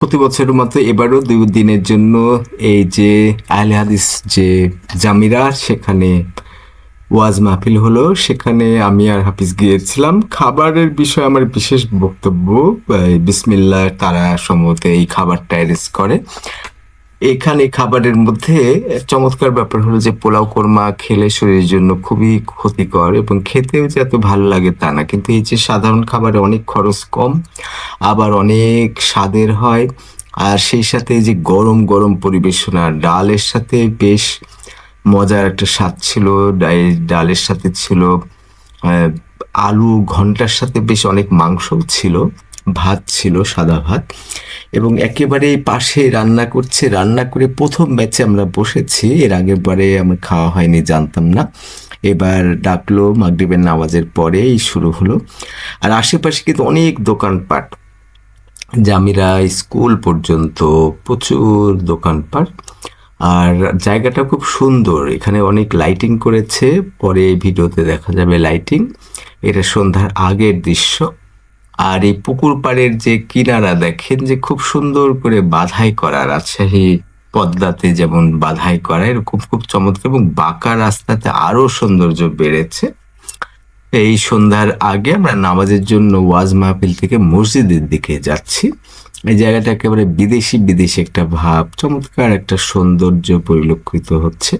প্রতি বছরের মতো এবারও ২ দিনের জন্য এই যে আহলে হাদিস যে জামিরা সেখানে ওয়াজ মাহফিল হলো। সেখানে আমি আর হাফিজ গিয়েছিলাম। খাবারের বিষয়ে আমার বিশেষ বক্তব্য। বিসমিল্লাহ তারা সম্ভবত এই খাবারটা অ্যারেঞ্জ করে। এখানে খাবারের মধ্যে চমৎকার ব্যাপার হলো যে পোলাও কোরমা খেলে শরীরের জন্য খুবই ক্ষতিকর এবং খেতেও যে এত ভালো লাগে তা না। কিন্তু এই যে সাধারণ খাবারে অনেক খরচ কম, আবার অনেক স্বাদের হয়। আর সেই সাথে এই যে গরম গরম পরিবেশনা, ডালের সাথে বেশ মজার একটা স্বাদ ছিল। ডালের সাথে ছিল আহ, আলু ঘন্টার সাথে বেশ অনেক মাংসও ছিল, ভাত ছিল, সাদা ভাত। এবং একেবারে পাশে রান্না করছে, রান্না করে প্রথম ব্যাচে আমরা বসেছি। এর আগের বারে আমার খাওয়া হয়নি, জানতাম না। এবার ডাকলো মাগরিবের নামাজের পরেই শুরু হলো। আর আশেপাশে কিন্তু অনেক দোকানপাট, জামিরা স্কুল পর্যন্ত প্রচুর দোকানপাট। আর জায়গাটা খুব সুন্দর, এখানে অনেক লাইটিং করেছে, পরে এই ভিডিওতে দেখা যাবে লাইটিং। এটা সন্ধ্যার আগের দৃশ্য। আর এই পুকুর পাড়ের যে কিনারা দেখেন যে খুব সুন্দর করে বাধাই করা, রাজশাহী পদ্মাতে যেমন বাধাই করা এরকম খুব চমৎকার, এবং বাঁকা রাস্তাতে আরো সৌন্দর্য বেড়েছে। এই সন্ধ্যার আগে আমরা নামাজের জন্য ওয়াজ মাহফিল থেকে মসজিদের দিকে যাচ্ছি। এই জায়গাটা একেবারে বিদেশি বিদেশি একটা ভাব, চমৎকার একটা সৌন্দর্য পরিলক্ষিত হচ্ছে।